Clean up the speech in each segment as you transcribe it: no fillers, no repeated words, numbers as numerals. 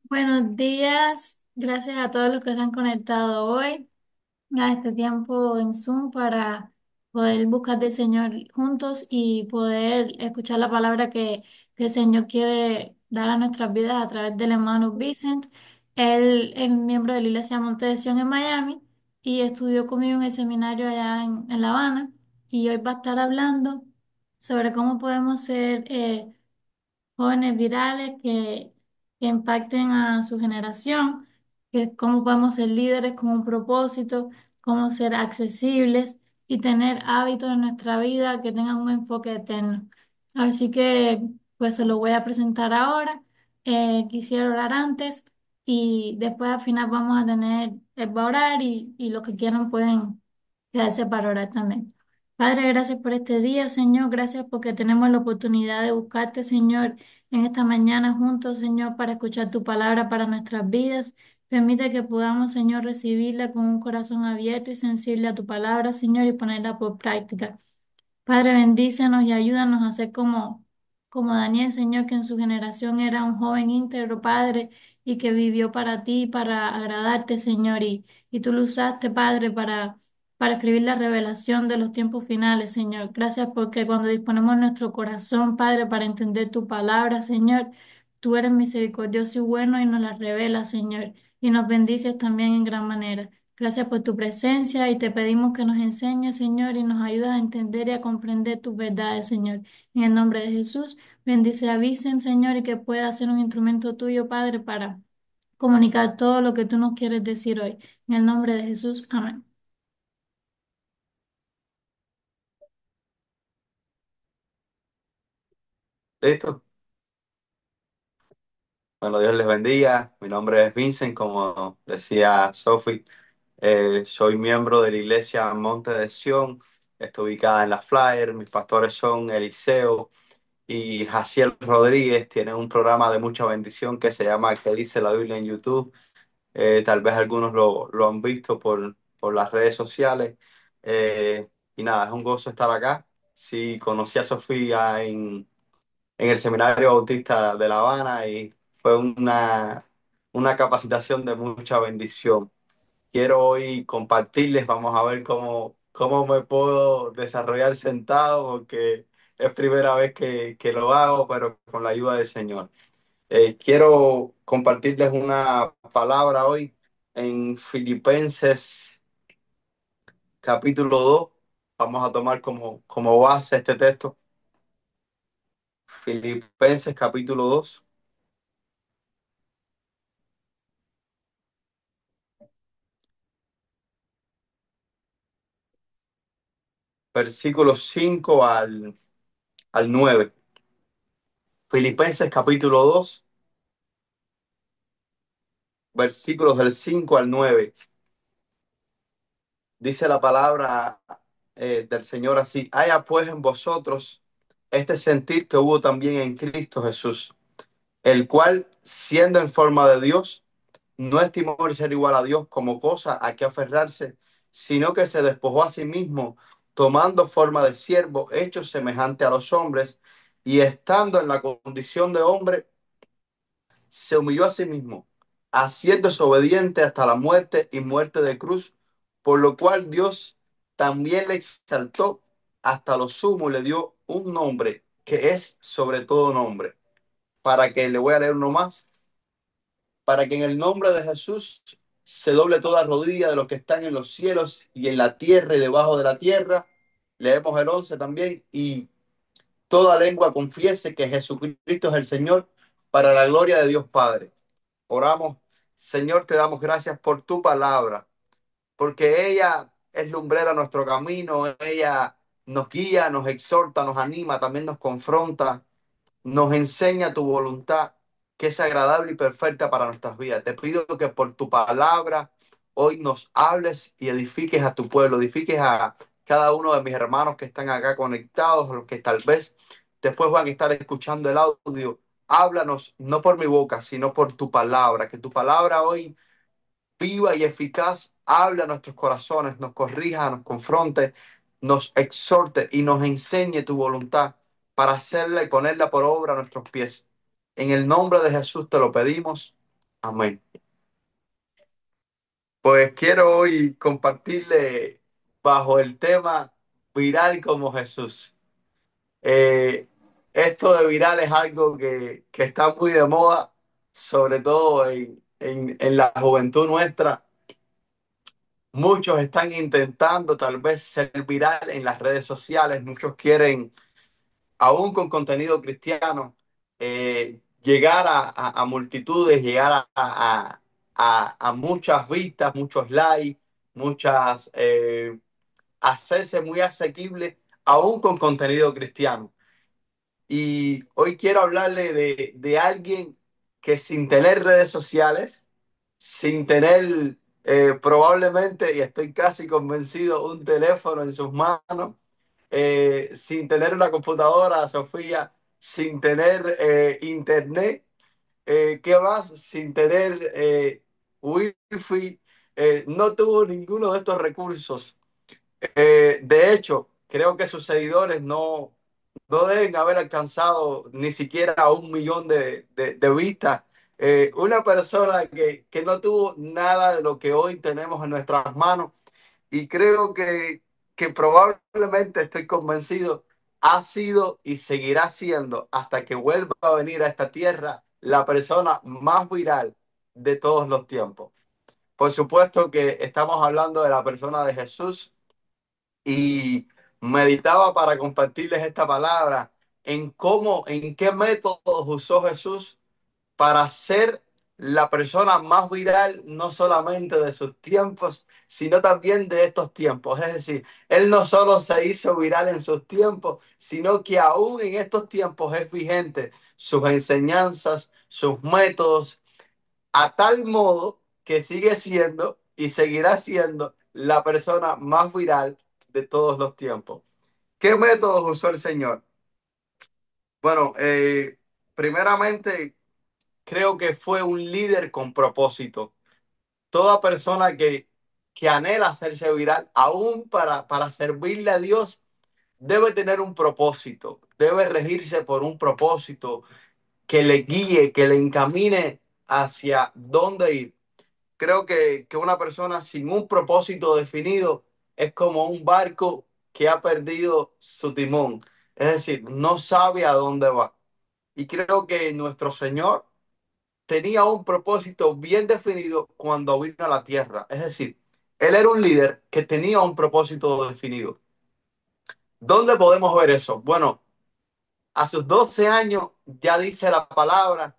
Buenos días, gracias a todos los que se han conectado hoy a este tiempo en Zoom para poder buscar del Señor juntos y poder escuchar la palabra que el Señor quiere dar a nuestras vidas a través del hermano Vincent. Él es miembro de la Iglesia Monte de Sion en Miami y estudió conmigo en el seminario allá en La Habana y hoy va a estar hablando sobre cómo podemos ser jóvenes virales que impacten a su generación, que cómo podemos ser líderes con un propósito, cómo ser accesibles y tener hábitos en nuestra vida que tengan un enfoque eterno. Así que pues se lo voy a presentar ahora. Quisiera orar antes y después al final vamos a tener, él va a orar y los que quieran pueden quedarse para orar también. Padre, gracias por este día, Señor. Gracias porque tenemos la oportunidad de buscarte, Señor, en esta mañana juntos, Señor, para escuchar tu palabra para nuestras vidas. Permite que podamos, Señor, recibirla con un corazón abierto y sensible a tu palabra, Señor, y ponerla por práctica. Padre, bendícenos y ayúdanos a ser como Daniel, Señor, que en su generación era un joven íntegro, Padre, y que vivió para ti, para agradarte, Señor, y tú lo usaste, Padre, para escribir la revelación de los tiempos finales, Señor. Gracias porque cuando disponemos nuestro corazón, Padre, para entender tu palabra, Señor, tú eres misericordioso y bueno y nos la revelas, Señor, y nos bendices también en gran manera. Gracias por tu presencia y te pedimos que nos enseñes, Señor, y nos ayudes a entender y a comprender tus verdades, Señor. En el nombre de Jesús, bendice a Vicen, Señor, y que pueda ser un instrumento tuyo, Padre, para comunicar todo lo que tú nos quieres decir hoy. En el nombre de Jesús, amén. Listo. Bueno, Dios les bendiga. Mi nombre es Vincent, como decía Sophie. Soy miembro de la iglesia Monte de Sion. Estoy ubicada en la Flyer. Mis pastores son Eliseo y Jaciel Rodríguez. Tienen un programa de mucha bendición que se llama ¿Qué dice la Biblia en YouTube? Tal vez algunos lo han visto por las redes sociales. Y nada, es un gozo estar acá. Sí, conocí a Sofía en el Seminario Bautista de La Habana y fue una capacitación de mucha bendición. Quiero hoy compartirles, vamos a ver cómo me puedo desarrollar sentado porque es primera vez que lo hago, pero con la ayuda del Señor. Quiero compartirles una palabra hoy en Filipenses capítulo 2. Vamos a tomar como base este texto. Filipenses capítulo 2. Versículos 5 al 9. Filipenses capítulo 2, versículos del 5 al 9. Dice la palabra del Señor así: haya pues en vosotros este sentir que hubo también en Cristo Jesús, el cual, siendo en forma de Dios, no estimó el ser igual a Dios como cosa a que aferrarse, sino que se despojó a sí mismo, tomando forma de siervo, hecho semejante a los hombres, y estando en la condición de hombre, se humilló a sí mismo, haciéndose obediente hasta la muerte y muerte de cruz, por lo cual Dios también le exaltó hasta lo sumo y le dio un nombre que es sobre todo nombre, para que le voy a leer uno más, para que en el nombre de Jesús se doble toda rodilla de los que están en los cielos y en la tierra y debajo de la tierra. Leemos el 11 también: y toda lengua confiese que Jesucristo es el Señor, para la gloria de Dios Padre. Oramos. Señor, te damos gracias por tu palabra, porque ella es lumbrera a nuestro camino, ella nos guía, nos exhorta, nos anima, también nos confronta, nos enseña tu voluntad, que es agradable y perfecta para nuestras vidas. Te pido que por tu palabra hoy nos hables y edifiques a tu pueblo, edifiques a cada uno de mis hermanos que están acá conectados, los que tal vez después van a estar escuchando el audio. Háblanos, no por mi boca, sino por tu palabra, que tu palabra hoy viva y eficaz habla a nuestros corazones, nos corrija, nos confronte, nos exhorte y nos enseñe tu voluntad para hacerla y ponerla por obra a nuestros pies. En el nombre de Jesús te lo pedimos. Amén. Pues quiero hoy compartirle bajo el tema viral como Jesús. Eh, Esto de viral es algo que está muy de moda, sobre todo en la juventud nuestra. Muchos están intentando tal vez ser viral en las redes sociales, muchos quieren, aún con contenido cristiano, llegar a multitudes, llegar a muchas vistas, muchos likes, muchas, hacerse muy asequible, aún con contenido cristiano. Y hoy quiero hablarle de alguien que sin tener redes sociales, sin tener probablemente, y estoy casi convencido, un teléfono en sus manos, sin tener una computadora, Sofía, sin tener internet, ¿qué más? Sin tener wifi, no tuvo ninguno de estos recursos. De hecho, creo que sus seguidores no deben haber alcanzado ni siquiera 1 millón de vistas. Una persona que no tuvo nada de lo que hoy tenemos en nuestras manos y creo que probablemente, estoy convencido, ha sido y seguirá siendo hasta que vuelva a venir a esta tierra la persona más viral de todos los tiempos. Por supuesto que estamos hablando de la persona de Jesús y meditaba para compartirles esta palabra en cómo, en qué métodos usó Jesús para ser la persona más viral, no solamente de sus tiempos, sino también de estos tiempos. Es decir, él no solo se hizo viral en sus tiempos, sino que aún en estos tiempos es vigente sus enseñanzas, sus métodos, a tal modo que sigue siendo y seguirá siendo la persona más viral de todos los tiempos. ¿Qué métodos usó el Señor? Bueno, primeramente creo que fue un líder con propósito. Toda persona que anhela hacerse viral, aún para servirle a Dios, debe tener un propósito, debe regirse por un propósito que le guíe, que le encamine hacia dónde ir. Creo que una persona sin un propósito definido es como un barco que ha perdido su timón. Es decir, no sabe a dónde va. Y creo que nuestro Señor tenía un propósito bien definido cuando vino a la tierra. Es decir, Él era un líder que tenía un propósito definido. ¿Dónde podemos ver eso? Bueno, a sus 12 años ya dice la palabra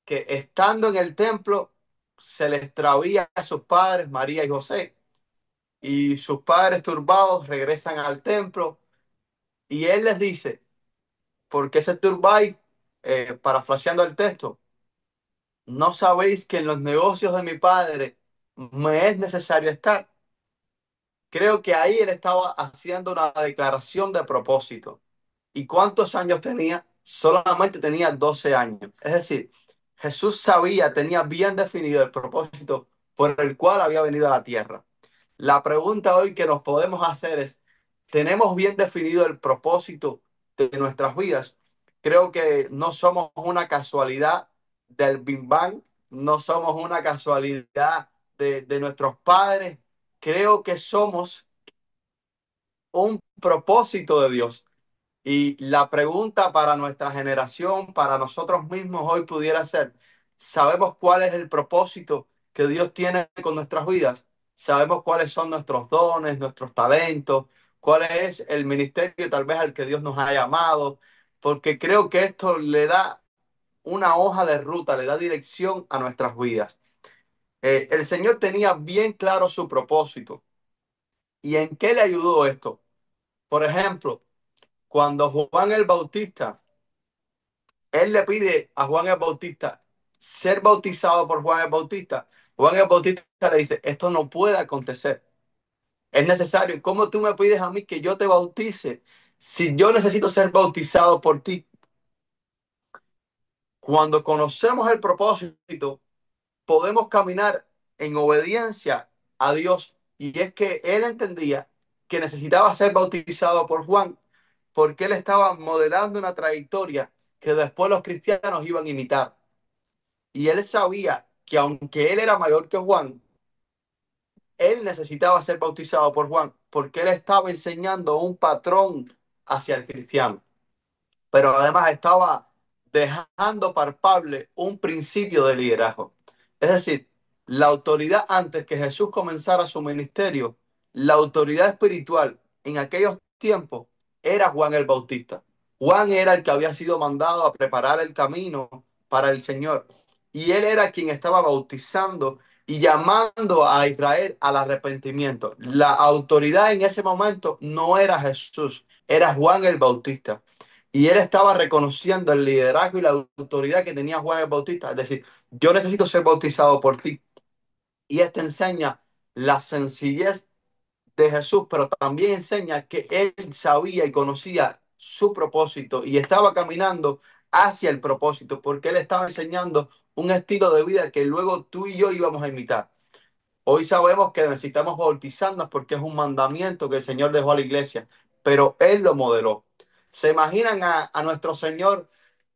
que estando en el templo se le extravía a sus padres, María y José. Y sus padres turbados regresan al templo y él les dice, ¿por qué se turbáis? Parafraseando el texto, ¿no sabéis que en los negocios de mi padre me es necesario estar? Creo que ahí él estaba haciendo una declaración de propósito. ¿Y cuántos años tenía? Solamente tenía 12 años. Es decir, Jesús sabía, tenía bien definido el propósito por el cual había venido a la tierra. La pregunta hoy que nos podemos hacer es, ¿tenemos bien definido el propósito de nuestras vidas? Creo que no somos una casualidad del Big Bang, no somos una casualidad de nuestros padres. Creo que somos un propósito de Dios. Y la pregunta para nuestra generación, para nosotros mismos hoy pudiera ser, ¿sabemos cuál es el propósito que Dios tiene con nuestras vidas? ¿Sabemos cuáles son nuestros dones, nuestros talentos? ¿Cuál es el ministerio tal vez al que Dios nos ha llamado? Porque creo que esto le da una hoja de ruta, le da dirección a nuestras vidas. El Señor tenía bien claro su propósito. ¿Y en qué le ayudó esto? Por ejemplo, cuando Juan el Bautista, él le pide a Juan el Bautista ser bautizado por Juan el Bautista. Juan el Bautista le dice, esto no puede acontecer. Es necesario. ¿Cómo tú me pides a mí que yo te bautice si yo necesito ser bautizado por ti? Cuando conocemos el propósito, podemos caminar en obediencia a Dios. Y es que él entendía que necesitaba ser bautizado por Juan, porque él estaba modelando una trayectoria que después los cristianos iban a imitar. Y él sabía que aunque él era mayor que Juan, él necesitaba ser bautizado por Juan porque él estaba enseñando un patrón hacia el cristiano, pero además estaba dejando palpable un principio de liderazgo. Es decir, la autoridad antes que Jesús comenzara su ministerio, la autoridad espiritual en aquellos tiempos era Juan el Bautista. Juan era el que había sido mandado a preparar el camino para el Señor. Y él era quien estaba bautizando y llamando a Israel al arrepentimiento. La autoridad en ese momento no era Jesús, era Juan el Bautista. Y él estaba reconociendo el liderazgo y la autoridad que tenía Juan el Bautista. Es decir, yo necesito ser bautizado por ti. Y esto enseña la sencillez de Jesús, pero también enseña que él sabía y conocía su propósito y estaba caminando hacia el propósito, porque él estaba enseñando un estilo de vida que luego tú y yo íbamos a imitar. Hoy sabemos que necesitamos bautizarnos porque es un mandamiento que el Señor dejó a la iglesia, pero Él lo modeló. ¿Se imaginan a nuestro Señor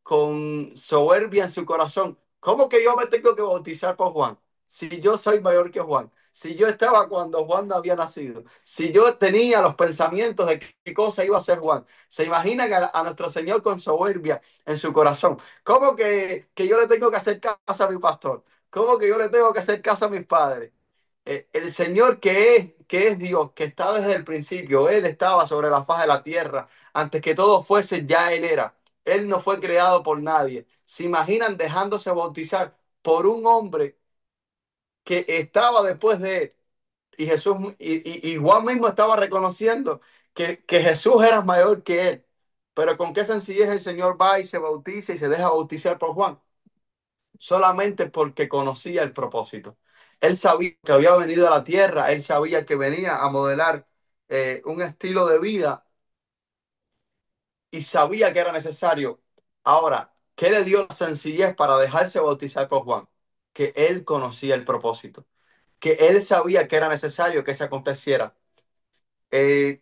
con soberbia en su corazón? ¿Cómo que yo me tengo que bautizar por Juan? Si yo soy mayor que Juan, si yo estaba cuando Juan no había nacido, si yo tenía los pensamientos de qué cosa iba a ser Juan. ¿Se imaginan a nuestro Señor con soberbia en su corazón? ¿Cómo que yo le tengo que hacer caso a mi pastor? ¿Cómo que yo le tengo que hacer caso a mis padres? El Señor que es Dios, que está desde el principio, Él estaba sobre la faz de la tierra, antes que todo fuese, ya Él era. Él no fue creado por nadie. ¿Se imaginan dejándose bautizar por un hombre que estaba después de Él? Y Jesús, y Juan mismo estaba reconociendo que Jesús era mayor que Él. Pero con qué sencillez el Señor va y se bautiza y se deja bautizar por Juan solamente porque conocía el propósito. Él sabía que había venido a la tierra, él sabía que venía a modelar un estilo de vida y sabía que era necesario. Ahora, ¿qué le dio la sencillez para dejarse bautizar por Juan? Que él conocía el propósito, que él sabía que era necesario que se aconteciera. Eh,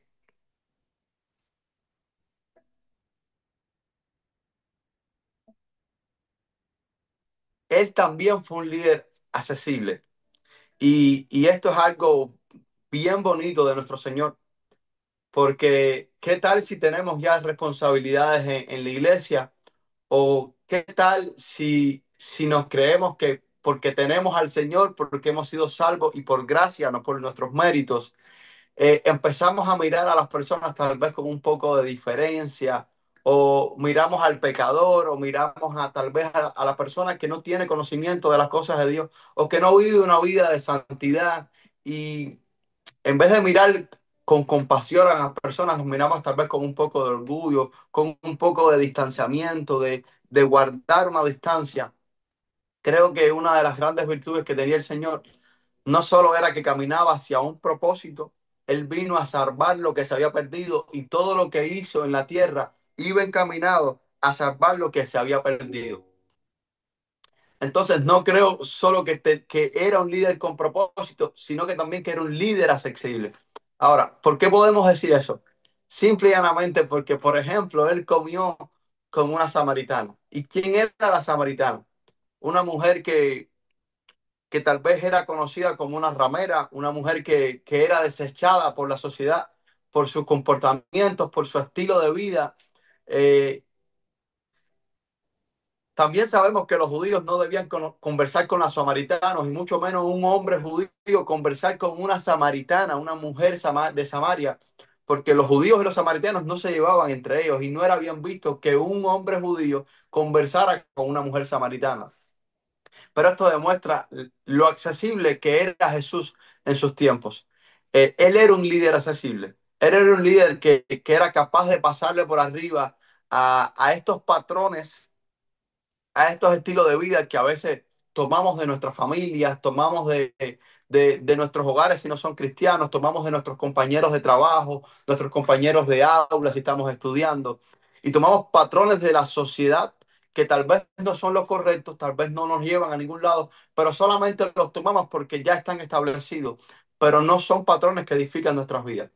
Él también fue un líder accesible y esto es algo bien bonito de nuestro Señor. Porque, ¿qué tal si tenemos ya responsabilidades en la iglesia? ¿O qué tal si nos creemos que porque tenemos al Señor, porque hemos sido salvos y por gracia, no por nuestros méritos, empezamos a mirar a las personas tal vez con un poco de diferencia? O miramos al pecador, o miramos a tal vez a la persona que no tiene conocimiento de las cosas de Dios, o que no vive una vida de santidad. Y en vez de mirar con compasión a las personas, nos miramos tal vez con un poco de orgullo, con un poco de distanciamiento, de guardar una distancia. Creo que una de las grandes virtudes que tenía el Señor no solo era que caminaba hacia un propósito, Él vino a salvar lo que se había perdido y todo lo que hizo en la tierra iba encaminado a salvar lo que se había perdido. Entonces, no creo solo que era un líder con propósito, sino que también que era un líder accesible. Ahora, ¿por qué podemos decir eso? Simple y llanamente porque, por ejemplo, él comió con una samaritana. ¿Y quién era la samaritana? Una mujer que tal vez era conocida como una ramera, una mujer que era desechada por la sociedad, por sus comportamientos, por su estilo de vida. Eh, También sabemos que los judíos no debían conversar con los samaritanos y mucho menos un hombre judío conversar con una samaritana, una mujer de Samaria, porque los judíos y los samaritanos no se llevaban entre ellos y no era bien visto que un hombre judío conversara con una mujer samaritana. Pero esto demuestra lo accesible que era Jesús en sus tiempos. Él era un líder accesible. Él era un líder que era capaz de pasarle por arriba a estos patrones, a estos estilos de vida que a veces tomamos de nuestras familias, tomamos de nuestros hogares si no son cristianos, tomamos de nuestros compañeros de trabajo, nuestros compañeros de aula si estamos estudiando, y tomamos patrones de la sociedad que tal vez no son los correctos, tal vez no nos llevan a ningún lado, pero solamente los tomamos porque ya están establecidos, pero no son patrones que edifican nuestras vidas.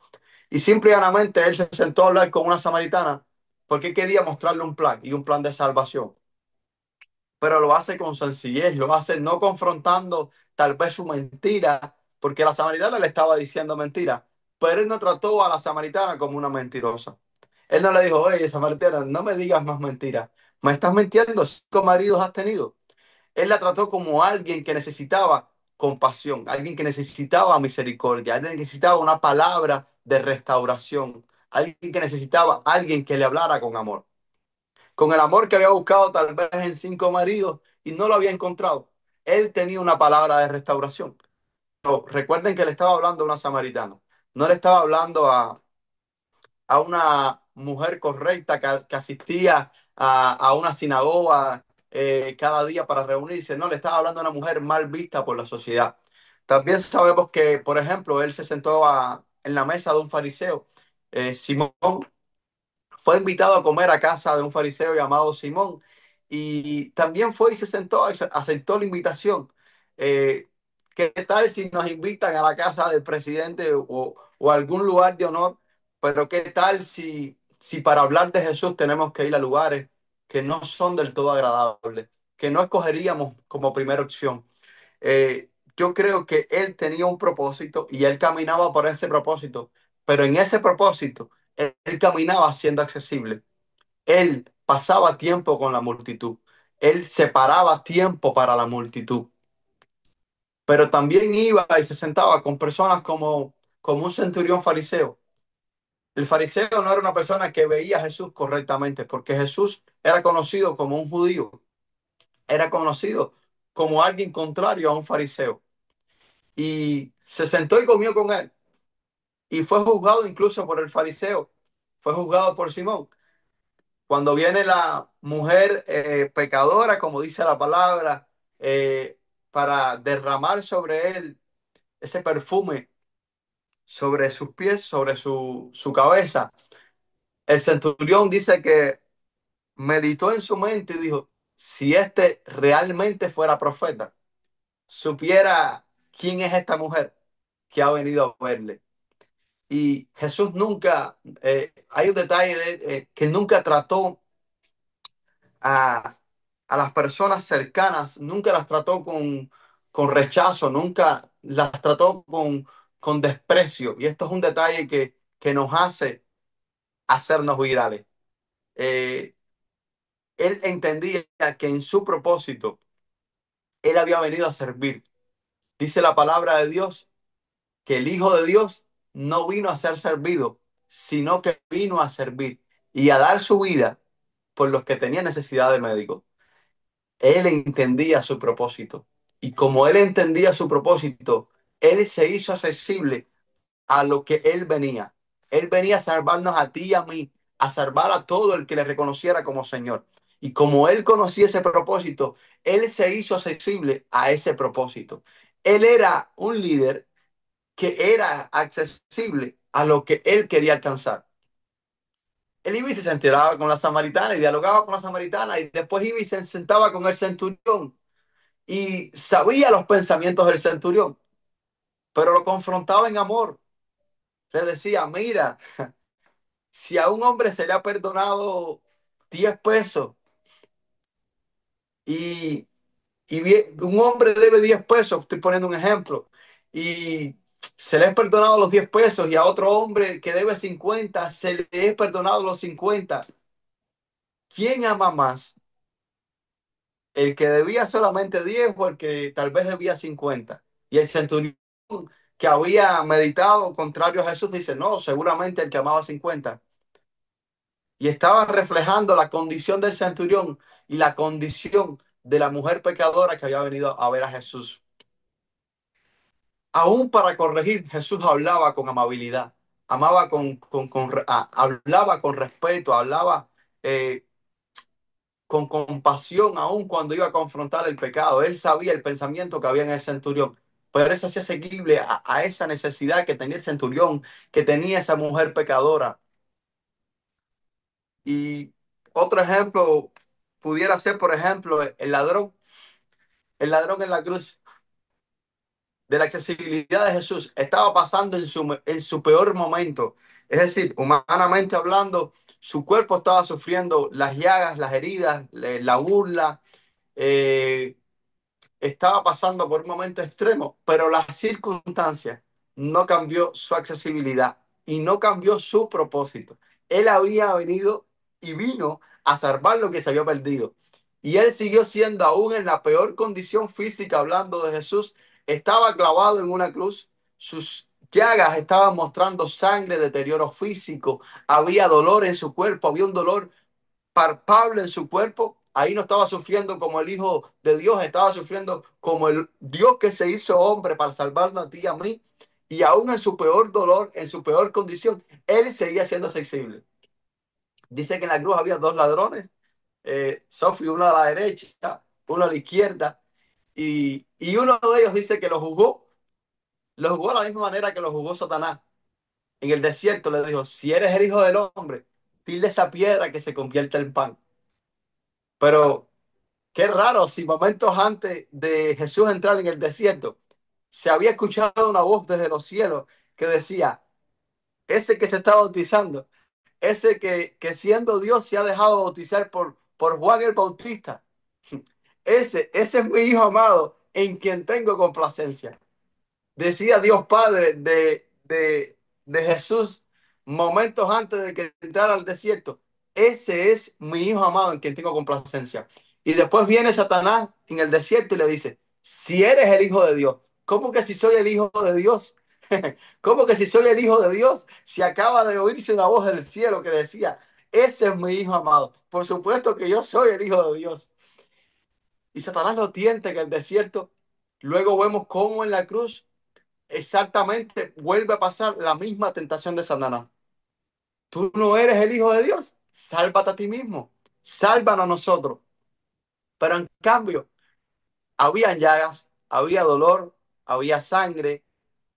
Y simple y llanamente él se sentó a hablar con una samaritana porque quería mostrarle un plan y un plan de salvación. pero lo hace con sencillez, lo hace no confrontando tal vez su mentira, porque la samaritana le estaba diciendo mentira, pero él no trató a la samaritana como una mentirosa. Él no le dijo, oye, samaritana, no me digas más mentiras, me estás mintiendo, 5 maridos has tenido. Él la trató como alguien que necesitaba compasión, alguien que necesitaba misericordia, alguien que necesitaba una palabra de restauración, alguien que necesitaba alguien que le hablara con amor, con el amor que había buscado tal vez en 5 maridos y no lo había encontrado. Él tenía una palabra de restauración. Pero recuerden que le estaba hablando a una samaritana, no le estaba hablando a una mujer correcta que asistía a una sinagoga cada día para reunirse, no, le estaba hablando a una mujer mal vista por la sociedad. También sabemos que, por ejemplo, él se sentó en la mesa de un fariseo, Simón, fue invitado a comer a casa de un fariseo llamado Simón y también fue y se sentó y aceptó la invitación. Eh, ¿Qué tal si nos invitan a la casa del presidente o a algún lugar de honor? Pero ¿qué tal si para hablar de Jesús tenemos que ir a lugares que no son del todo agradables, que no escogeríamos como primera opción? Yo creo que él tenía un propósito y él caminaba por ese propósito, pero en ese propósito él caminaba siendo accesible. Él pasaba tiempo con la multitud. Él separaba tiempo para la multitud. Pero también iba y se sentaba con personas como un centurión fariseo. El fariseo no era una persona que veía a Jesús correctamente, porque Jesús era conocido como un judío. Era conocido como alguien contrario a un fariseo. Y se sentó y comió con él. Y fue juzgado incluso por el fariseo. Fue juzgado por Simón. Cuando viene la mujer pecadora, como dice la palabra, para derramar sobre él ese perfume, sobre sus pies, sobre su cabeza, el centurión dice que meditó en su mente y dijo, si este realmente fuera profeta, supiera quién es esta mujer que ha venido a verle. Y Jesús nunca, hay un detalle de él, que nunca trató a, a las personas cercanas, nunca las trató con rechazo, nunca las trató con desprecio. Y esto es un detalle que nos hace hacernos virales. Eh, Él entendía que en su propósito, él había venido a servir. Dice la palabra de Dios que el Hijo de Dios no vino a ser servido, sino que vino a servir y a dar su vida por los que tenían necesidad de médico. Él entendía su propósito. Y como él entendía su propósito, él se hizo accesible a lo que él venía. Él venía a salvarnos a ti y a mí, a salvar a todo el que le reconociera como Señor. Y como él conocía ese propósito, él se hizo accesible a ese propósito. Él era un líder que era accesible a lo que él quería alcanzar. Él iba y se sentaba con la samaritana y dialogaba con la samaritana y después iba y se sentaba con el centurión y sabía los pensamientos del centurión, pero lo confrontaba en amor. Le decía, mira, si a un hombre se le ha perdonado 10 pesos y, un hombre debe 10 pesos, estoy poniendo un ejemplo, y se le ha perdonado los 10 pesos y a otro hombre que debe 50 se le es perdonado los 50. ¿Quién ama más? ¿El que debía solamente 10 o el que tal vez debía 50? Y el centurión que había meditado contrario a Jesús dice, no, seguramente el que amaba 50. Y estaba reflejando la condición del centurión y la condición de la mujer pecadora que había venido a ver a Jesús. Aún para corregir, Jesús hablaba con amabilidad, amaba hablaba con respeto, hablaba con compasión, aún cuando iba a confrontar el pecado. Él sabía el pensamiento que había en el centurión, pero él se hacía seguible a esa necesidad que tenía el centurión, que tenía esa mujer pecadora. Y otro ejemplo pudiera ser, por ejemplo, el ladrón en la cruz, de la accesibilidad de Jesús. Estaba pasando en su peor momento. Es decir, humanamente hablando, su cuerpo estaba sufriendo las llagas, las heridas, la burla. eh, estaba pasando por un momento extremo, pero las circunstancias no cambió su accesibilidad y no cambió su propósito. Él había venido y vino a salvar lo que se había perdido. Y él siguió siendo aún en la peor condición física, hablando de Jesús. Estaba clavado en una cruz, sus llagas estaban mostrando sangre, deterioro físico, había dolor en su cuerpo, había un dolor palpable en su cuerpo. Ahí no estaba sufriendo como el Hijo de Dios, estaba sufriendo como el Dios que se hizo hombre para salvarnos a ti y a mí. Y aún en su peor dolor, en su peor condición, él seguía siendo accesible. Dice que en la cruz había dos ladrones, Sophie, uno a la derecha, uno a la izquierda, y uno de ellos dice que lo jugó de la misma manera que lo jugó Satanás. En el desierto le dijo, si eres el Hijo del Hombre, dile esa piedra que se convierta en pan. Pero qué raro, si momentos antes de Jesús entrar en el desierto, se había escuchado una voz desde los cielos que decía, ese que se está bautizando, ese que siendo Dios se ha dejado bautizar por Juan el Bautista, ese es mi hijo amado en quien tengo complacencia. Decía Dios Padre de Jesús momentos antes de que entrara al desierto. Ese es mi hijo amado en quien tengo complacencia. Y después viene Satanás en el desierto y le dice, si eres el hijo de Dios, ¿cómo que si soy el hijo de Dios? ¿Cómo que si soy el hijo de Dios? Si acaba de oírse una voz del cielo que decía, ese es mi hijo amado. Por supuesto que yo soy el hijo de Dios. Y Satanás lo tienta en el desierto. Luego vemos cómo en la cruz exactamente vuelve a pasar la misma tentación de Satanás. Tú no eres el Hijo de Dios, sálvate a ti mismo, sálvanos a nosotros. Pero en cambio, había llagas, había dolor, había sangre,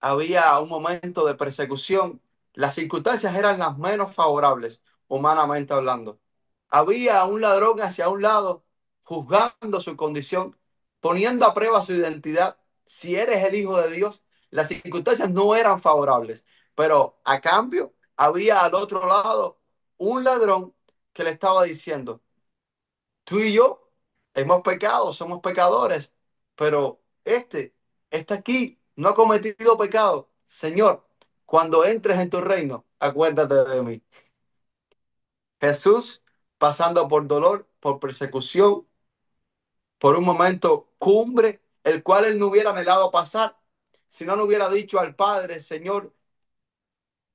había un momento de persecución. Las circunstancias eran las menos favorables, humanamente hablando. Había un ladrón hacia un lado, juzgando su condición, poniendo a prueba su identidad. Si eres el Hijo de Dios, las circunstancias no eran favorables, pero a cambio había al otro lado un ladrón que le estaba diciendo, tú y yo hemos pecado, somos pecadores, pero este está aquí, no ha cometido pecado. Señor, cuando entres en tu reino, acuérdate de mí. Jesús, pasando por dolor, por persecución, por un momento cumbre, el cual él no hubiera anhelado pasar, si no hubiera dicho al Padre, Señor,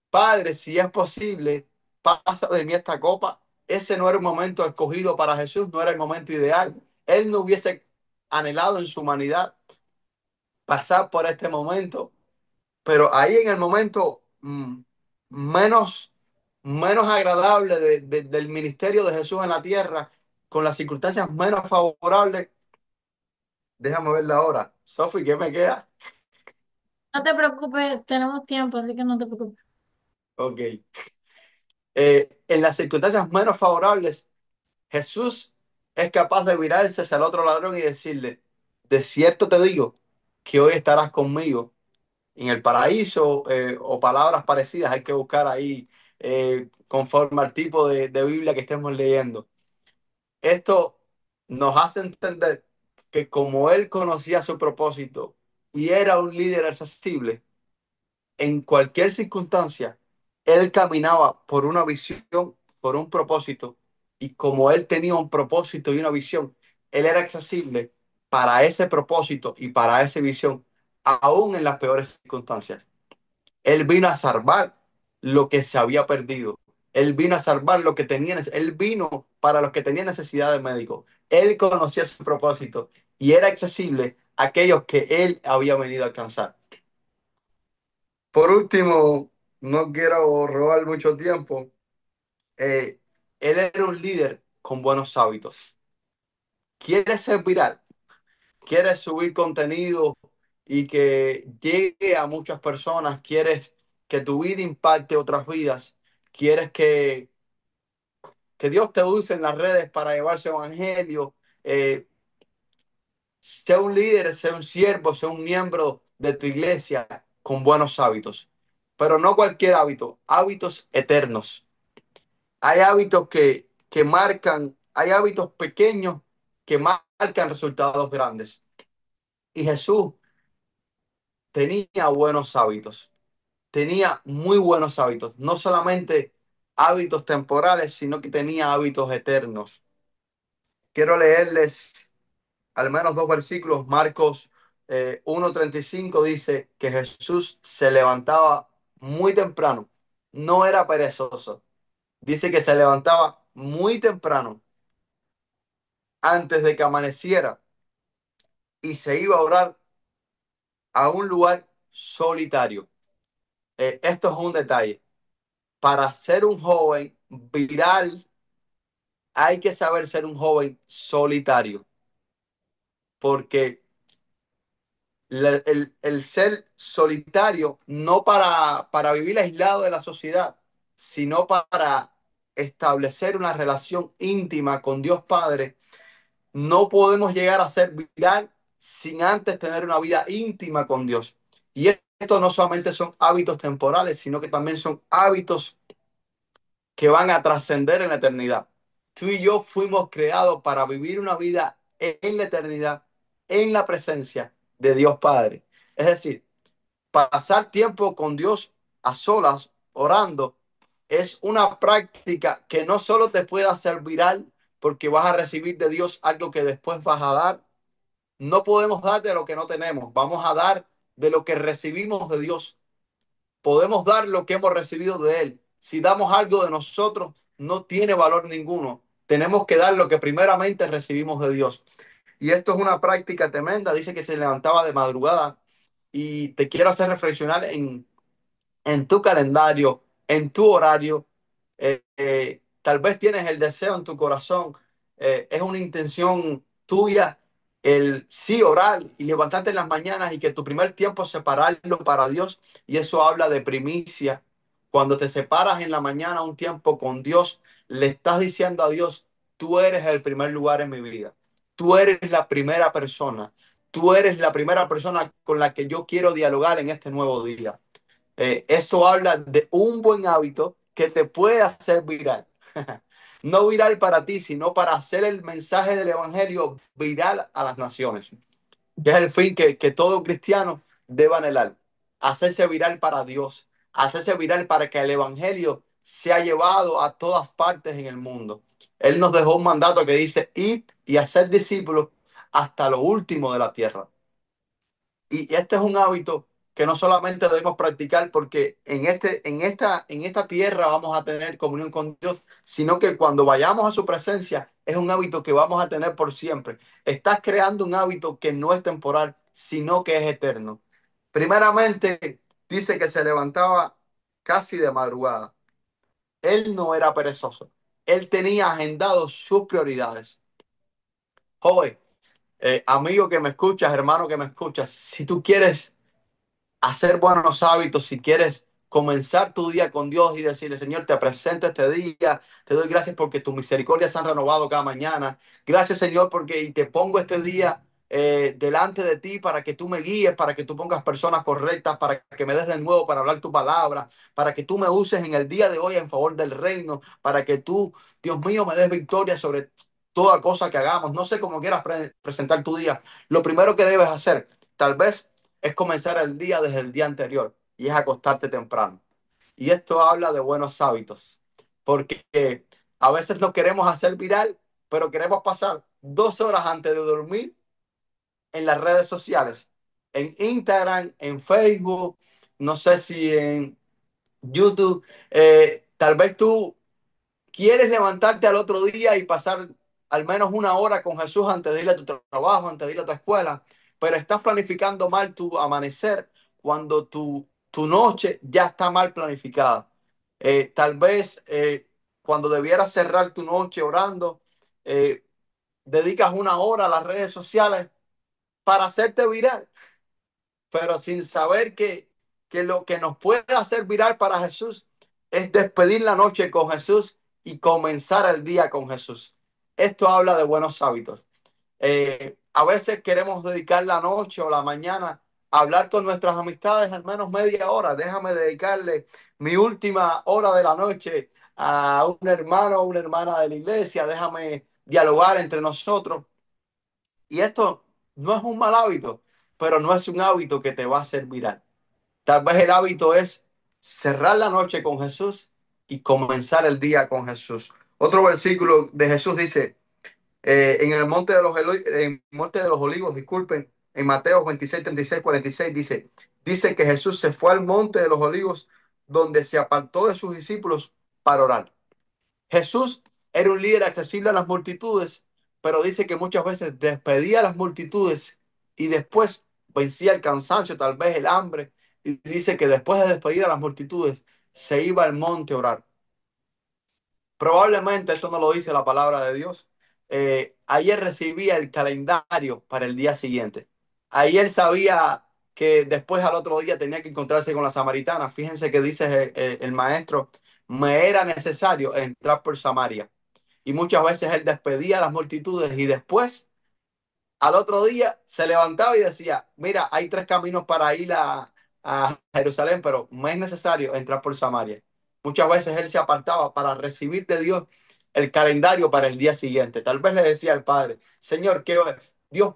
Padre, si es posible, pasa de mí esta copa. Ese no era un momento escogido para Jesús, no era el momento ideal. Él no hubiese anhelado en su humanidad pasar por este momento, pero ahí en el momento menos, menos agradable del ministerio de Jesús en la tierra, con las circunstancias menos favorables, déjame ver la hora. Sofi, ¿qué me queda? No te preocupes, tenemos tiempo, así que no te preocupes. Ok. En las circunstancias menos favorables, Jesús es capaz de virarse hacia el otro ladrón y decirle, de cierto te digo que hoy estarás conmigo en el paraíso, o palabras parecidas, hay que buscar ahí conforme al tipo de Biblia que estemos leyendo. Esto nos hace entender que como él conocía su propósito y era un líder accesible, en cualquier circunstancia, él caminaba por una visión, por un propósito, y como él tenía un propósito y una visión, él era accesible para ese propósito y para esa visión, aún en las peores circunstancias. Él vino a salvar lo que se había perdido. Él vino a salvar lo que tenía. Él vino para los que tenían necesidad de médico. Él conocía su propósito y era accesible a aquellos que él había venido a alcanzar. Por último, no quiero robar mucho tiempo. eh, Él era un líder con buenos hábitos. ¿Quieres ser viral? ¿Quieres subir contenido y que llegue a muchas personas? ¿Quieres que tu vida impacte otras vidas? ¿Quieres que Dios te use en las redes para llevar su evangelio? Sé un líder, sé un siervo, sé un miembro de tu iglesia con buenos hábitos. Pero no cualquier hábito, hábitos eternos. Hay hábitos que marcan, hay hábitos pequeños que marcan resultados grandes. Y Jesús tenía buenos hábitos, tenía muy buenos hábitos, no solamente hábitos temporales, sino que tenía hábitos eternos. Quiero leerles al menos dos versículos. Marcos 1:35 dice que Jesús se levantaba muy temprano, no era perezoso. Dice que se levantaba muy temprano, antes de que amaneciera, y se iba a orar a un lugar solitario. Esto es un detalle. Para ser un joven viral, hay que saber ser un joven solitario, porque el ser solitario, no para vivir aislado de la sociedad, sino para establecer una relación íntima con Dios Padre. No podemos llegar a ser viral sin antes tener una vida íntima con Dios. Y esto no solamente son hábitos temporales, sino que también son hábitos que van a trascender en la eternidad. Tú y yo fuimos creados para vivir una vida en la eternidad, en la presencia de Dios Padre. Es decir, pasar tiempo con Dios a solas, orando, es una práctica que no solo te puede hacer viral, porque vas a recibir de Dios algo que después vas a dar. No podemos dar de lo que no tenemos, vamos a dar de lo que recibimos de Dios. Podemos dar lo que hemos recibido de Él. Si damos algo de nosotros, no tiene valor ninguno. Tenemos que dar lo que primeramente recibimos de Dios. Y esto es una práctica tremenda. Dice que se levantaba de madrugada, y te quiero hacer reflexionar en tu calendario, en tu horario. Tal vez tienes el deseo en tu corazón, es una intención tuya el sí orar y levantarte en las mañanas y que tu primer tiempo separarlo para Dios. Y eso habla de primicia. Cuando te separas en la mañana un tiempo con Dios, le estás diciendo a Dios: tú eres el primer lugar en mi vida. Tú eres la primera persona. Tú eres la primera persona con la que yo quiero dialogar en este nuevo día. Eso habla de un buen hábito que te puede hacer viral. No viral para ti, sino para hacer el mensaje del Evangelio viral a las naciones, que es el fin que todo cristiano debe anhelar. Hacerse viral para Dios, hacerse viral para que el Evangelio sea llevado a todas partes en el mundo. Él nos dejó un mandato que dice: id y hacer discípulos hasta lo último de la tierra. Y este es un hábito que no solamente debemos practicar porque en esta tierra vamos a tener comunión con Dios, sino que cuando vayamos a su presencia es un hábito que vamos a tener por siempre. Estás creando un hábito que no es temporal, sino que es eterno. Primeramente, dice que se levantaba casi de madrugada. Él no era perezoso. Él tenía agendado sus prioridades. Joven, amigo que me escuchas, hermano que me escuchas, si tú quieres hacer buenos hábitos, si quieres comenzar tu día con Dios y decirle: Señor, te presento este día, te doy gracias porque tus misericordias se han renovado cada mañana. Gracias, Señor, porque y te pongo este día delante de ti para que tú me guíes, para que tú pongas personas correctas, para que me des de nuevo para hablar tu palabra, para que tú me uses en el día de hoy en favor del reino, para que tú, Dios mío, me des victoria sobre toda cosa que hagamos. No sé cómo quieras presentar tu día. Lo primero que debes hacer, tal vez, es comenzar el día desde el día anterior, y es acostarte temprano. Y esto habla de buenos hábitos, porque a veces lo queremos hacer viral, pero queremos pasar 2 horas antes de dormir en las redes sociales, en Instagram, en Facebook, no sé si en YouTube. Tal vez tú quieres levantarte al otro día y pasar al menos una hora con Jesús antes de ir a tu trabajo, antes de ir a tu escuela, pero estás planificando mal tu amanecer cuando tu noche ya está mal planificada. Tal vez cuando debieras cerrar tu noche orando, eh, dedicas una hora a las redes sociales para hacerte viral, pero sin saber que lo que nos puede hacer viral para Jesús es despedir la noche con Jesús y comenzar el día con Jesús. Esto habla de buenos hábitos. A veces queremos dedicar la noche o la mañana a hablar con nuestras amistades al menos media hora. Déjame dedicarle mi última hora de la noche a un hermano o una hermana de la iglesia. Déjame dialogar entre nosotros. Y esto no es un mal hábito, pero no es un hábito que te va a hacer viral. Tal vez el hábito es cerrar la noche con Jesús y comenzar el día con Jesús. Otro versículo de Jesús dice, en el monte de los olivos, disculpen, en Mateo 26, 36, 46 dice que Jesús se fue al monte de los olivos donde se apartó de sus discípulos para orar. Jesús era un líder accesible a las multitudes, pero dice que muchas veces despedía a las multitudes y después vencía el cansancio, tal vez el hambre, y dice que después de despedir a las multitudes se iba al monte a orar. Probablemente esto no lo dice la palabra de Dios. Ayer recibía el calendario para el día siguiente. Ayer sabía que después al otro día tenía que encontrarse con la samaritana. Fíjense que dice el maestro, me era necesario entrar por Samaria. Y muchas veces él despedía a las multitudes y después al otro día se levantaba y decía, mira, hay tres caminos para ir a Jerusalén, pero me es necesario entrar por Samaria. Muchas veces él se apartaba para recibir de Dios el calendario para el día siguiente. Tal vez le decía al Padre, Señor, Dios,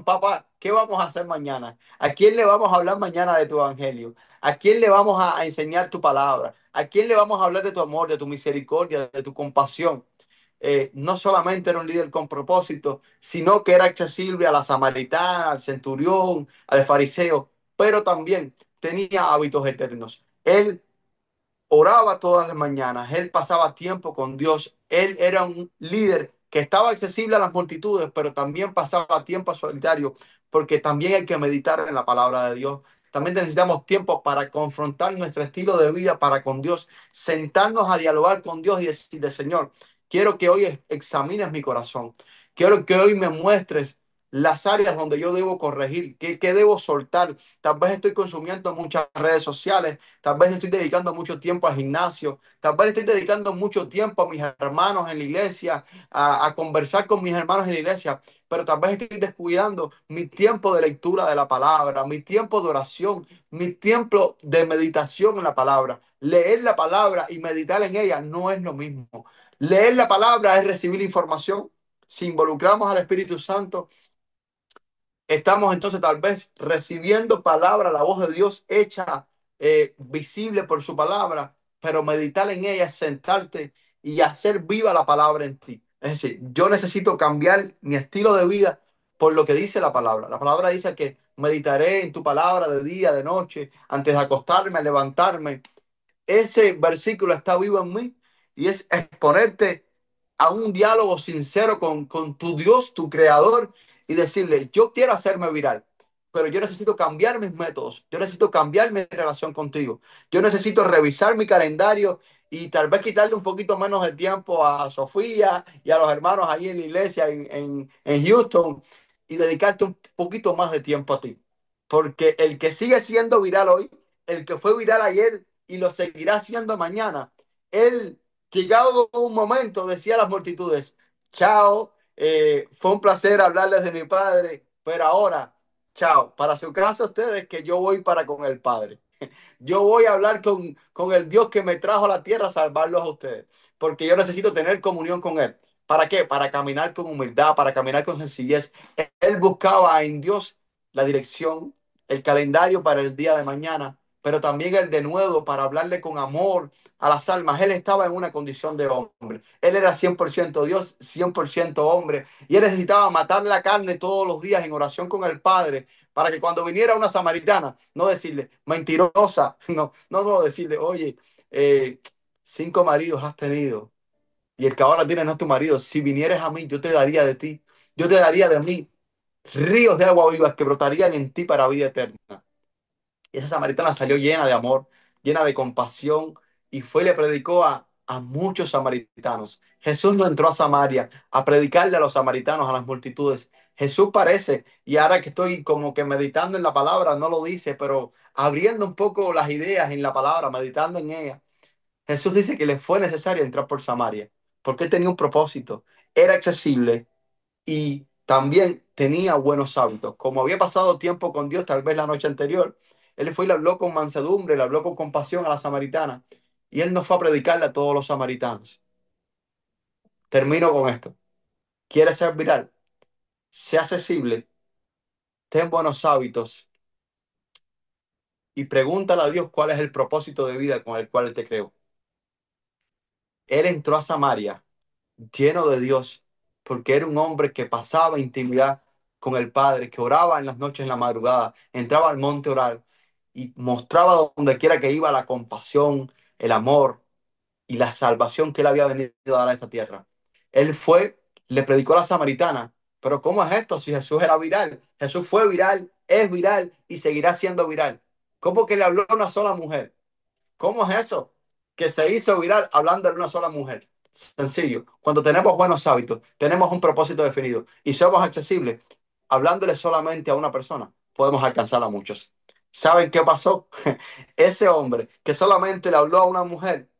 papá, ¿qué vamos a hacer mañana? ¿A quién le vamos a hablar mañana de tu evangelio? ¿A quién le vamos a enseñar tu palabra? ¿A quién le vamos a hablar de tu amor, de tu misericordia, de tu compasión? No solamente era un líder con propósito, sino que era accesible a la samaritana, al centurión, al fariseo, pero también tenía hábitos eternos. Él oraba todas las mañanas, él pasaba tiempo con Dios, él era un líder que estaba accesible a las multitudes, pero también pasaba tiempo solitario, porque también hay que meditar en la palabra de Dios. También necesitamos tiempo para confrontar nuestro estilo de vida para con Dios, sentarnos a dialogar con Dios y decirle, Señor, quiero que hoy examines mi corazón, quiero que hoy me muestres las áreas donde yo debo corregir, qué debo soltar. Tal vez estoy consumiendo muchas redes sociales, tal vez estoy dedicando mucho tiempo al gimnasio, tal vez estoy dedicando mucho tiempo a mis hermanos en la iglesia, a conversar con mis hermanos en la iglesia, pero tal vez estoy descuidando mi tiempo de lectura de la palabra, mi tiempo de oración, mi tiempo de meditación en la palabra. Leer la palabra y meditar en ella no es lo mismo. Leer la palabra es recibir información. Si involucramos al Espíritu Santo, estamos entonces tal vez recibiendo palabra, la voz de Dios hecha visible por su palabra, pero meditar en ella es sentarte y hacer viva la palabra en ti. Es decir, yo necesito cambiar mi estilo de vida por lo que dice la palabra. La palabra dice que meditaré en tu palabra de día, de noche, antes de acostarme, a levantarme. Ese versículo está vivo en mí y es exponerte a un diálogo sincero con tu Dios, tu creador, y decirle, yo quiero hacerme viral, pero yo necesito cambiar mis métodos, yo necesito cambiar mi relación contigo, yo necesito revisar mi calendario y tal vez quitarle un poquito menos de tiempo a Sofía y a los hermanos ahí en la iglesia en Houston y dedicarte un poquito más de tiempo a ti. Porque el que sigue siendo viral hoy, el que fue viral ayer y lo seguirá siendo mañana, él, llegado un momento, decía a las multitudes, chao, fue un placer hablarles de mi padre, pero ahora, chao, para su caso ustedes que yo voy para con el Padre. Yo voy a hablar con el Dios que me trajo a la tierra a salvarlos a ustedes, porque yo necesito tener comunión con Él. ¿Para qué? Para caminar con humildad, para caminar con sencillez. Él buscaba en Dios la dirección, el calendario para el día de mañana, pero también el de nuevo para hablarle con amor a las almas. Él estaba en una condición de hombre. Él era 100% Dios, 100% hombre. Y él necesitaba matar la carne todos los días en oración con el Padre para que cuando viniera una samaritana, no decirle, mentirosa, no, decirle, oye, eh, 5 maridos has tenido y el que ahora tienes no es tu marido. Si vinieres a mí, yo te daría de ti, yo te daría de mí ríos de agua vivas que brotarían en ti para vida eterna. Y esa samaritana salió llena de amor, llena de compasión y fue y le predicó a muchos samaritanos. Jesús no entró a Samaria a predicarle a los samaritanos, a las multitudes. Jesús parece, y ahora que estoy como que meditando en la palabra, no lo dice, pero abriendo un poco las ideas en la palabra, meditando en ella, Jesús dice que le fue necesario entrar por Samaria, porque él tenía un propósito, era accesible y también tenía buenos hábitos. Como había pasado tiempo con Dios, tal vez la noche anterior, él fue y le habló con mansedumbre, le habló con compasión a la samaritana. Y él no fue a predicarle a todos los samaritanos. Termino con esto. ¿Quieres ser viral? sé accesible, ten buenos hábitos y pregúntale a Dios cuál es el propósito de vida con el cual Él te creó. Él entró a Samaria lleno de Dios, porque era un hombre que pasaba intimidad con el Padre, que oraba en las noches, en la madrugada, entraba al monte a orar y mostraba donde quiera que iba la compasión, el amor y la salvación que él había venido a dar a esta tierra. Él fue, le predicó a la samaritana, pero ¿cómo es esto si Jesús era viral? Jesús fue viral, es viral y seguirá siendo viral. ¿Cómo que le habló a una sola mujer? ¿Cómo es eso? Que se hizo viral hablando de una sola mujer. Sencillo. Cuando tenemos buenos hábitos, tenemos un propósito definido y somos accesibles, hablándole solamente a una persona, podemos alcanzar a muchos. ¿Saben qué pasó? Ese hombre que solamente le habló a una mujer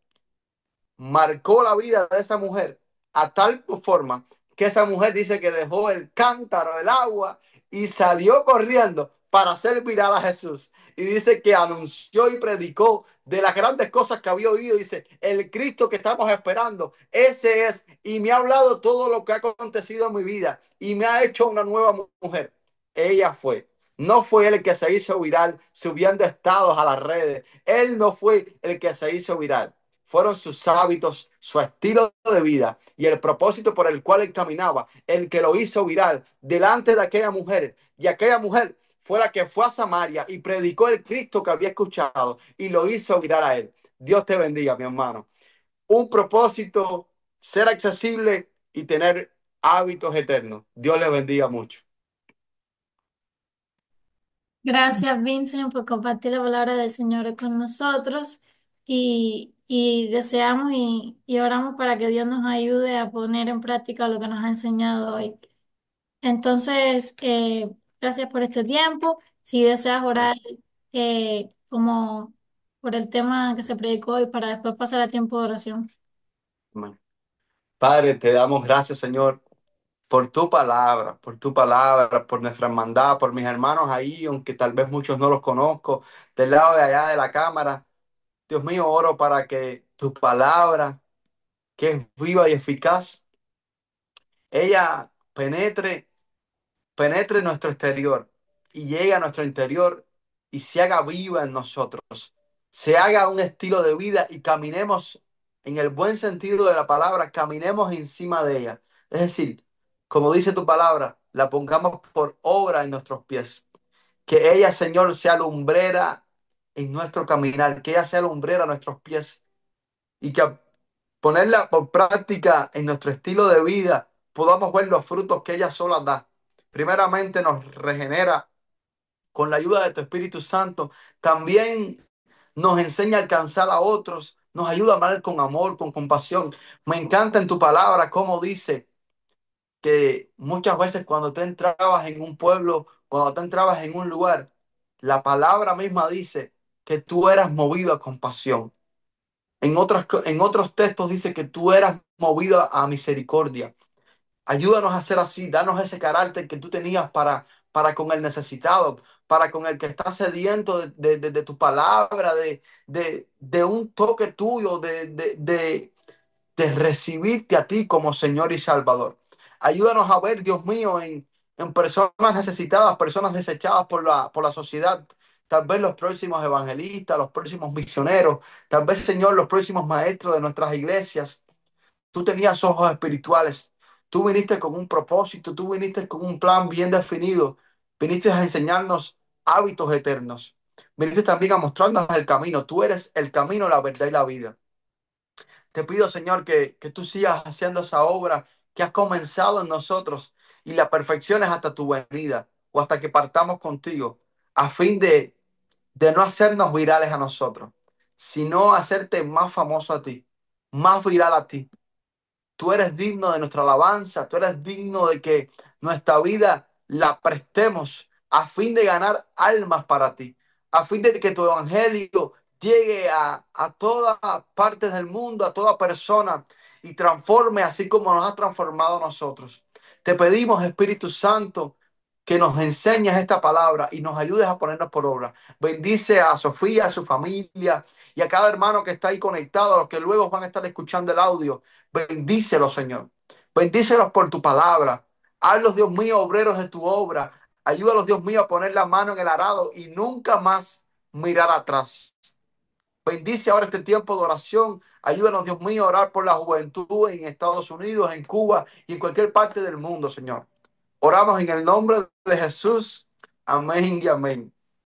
marcó la vida de esa mujer a tal forma que esa mujer dice que dejó el cántaro del agua y salió corriendo para hacer viral a Jesús. Y dice que anunció y predicó de las grandes cosas que había oído. Dice, el Cristo que estamos esperando, ese es. Y me ha hablado todo lo que ha acontecido en mi vida y me ha hecho una nueva mujer. Ella fue. No fue él el que se hizo viral subiendo estados a las redes. Él no fue el que se hizo viral, fueron sus hábitos, su estilo de vida y el propósito por el cual él caminaba, el que lo hizo viral delante de aquella mujer. Y aquella mujer fue la que fue a Samaria y predicó el Cristo que había escuchado y lo hizo viral a él. Dios te bendiga, mi hermano. Un propósito, ser accesible y tener hábitos eternos. Dios le bendiga mucho. Gracias, Vincent, por compartir la palabra del Señor con nosotros y deseamos y oramos para que Dios nos ayude a poner en práctica lo que nos ha enseñado hoy. Entonces, gracias por este tiempo. Si deseas orar como por el tema que se predicó y para después pasar al tiempo de oración. Amén. Padre, te damos gracias, Señor, por tu palabra, por nuestra hermandad, por mis hermanos ahí, aunque tal vez muchos no los conozco, del lado de allá de la cámara. Dios mío, oro para que tu palabra, que es viva y eficaz, ella penetre nuestro exterior y llegue a nuestro interior y se haga viva en nosotros, se haga un estilo de vida y caminemos en el buen sentido de la palabra, caminemos encima de ella. Es decir, como dice tu palabra, la pongamos por obra en nuestros pies. Que ella, Señor, sea lumbrera en nuestro caminar, que ella sea lumbrera a nuestros pies y que ponerla por práctica en nuestro estilo de vida, podamos ver los frutos que ella sola da. Primeramente nos regenera con la ayuda de tu Espíritu Santo. También nos enseña a alcanzar a otros, nos ayuda a amar con amor, con compasión. Me encanta en tu palabra cómo dice que muchas veces cuando tú entrabas en un pueblo, cuando tú entrabas en un lugar, la palabra misma dice que tú eras movido a compasión. En otros textos dice que tú eras movido a misericordia. Ayúdanos a ser así, danos ese carácter que tú tenías para con el necesitado, para con el que está sediento de tu palabra, de un toque tuyo, de recibirte a ti como Señor y Salvador. Ayúdanos a ver, Dios mío, en personas necesitadas, personas desechadas por la sociedad. Tal vez los próximos evangelistas, los próximos misioneros, tal vez, Señor, los próximos maestros de nuestras iglesias. Tú tenías ojos espirituales. Tú viniste con un propósito, tú viniste con un plan bien definido. Viniste a enseñarnos hábitos eternos. Viniste también a mostrarnos el camino. Tú eres el camino, la verdad y la vida. Te pido, Señor, que tú sigas haciendo esa obra que has comenzado en nosotros y la perfecciones hasta tu venida o hasta que partamos contigo, a fin de no hacernos virales a nosotros, sino hacerte más famoso a ti, más viral a ti. Tú eres digno de nuestra alabanza, tú eres digno de que nuestra vida la prestemos a fin de ganar almas para ti, a fin de que tu evangelio llegue a todas partes del mundo, a toda persona y transforme así como nos ha transformado a nosotros. Te pedimos, Espíritu Santo, que nos enseñes esta palabra y nos ayudes a ponernos por obra. Bendice a Sofía, a su familia y a cada hermano que está ahí conectado, a los que luego van a estar escuchando el audio. Bendícelos, Señor. Bendícelos por tu palabra. Hazlos, Dios mío, obreros de tu obra. Ayúdalos, Dios mío, a poner la mano en el arado y nunca más mirar atrás. Bendice ahora este tiempo de oración. Ayúdanos, Dios mío, a orar por la juventud en Estados Unidos, en Cuba y en cualquier parte del mundo, Señor. Oramos en el nombre de Jesús. Amén y amén.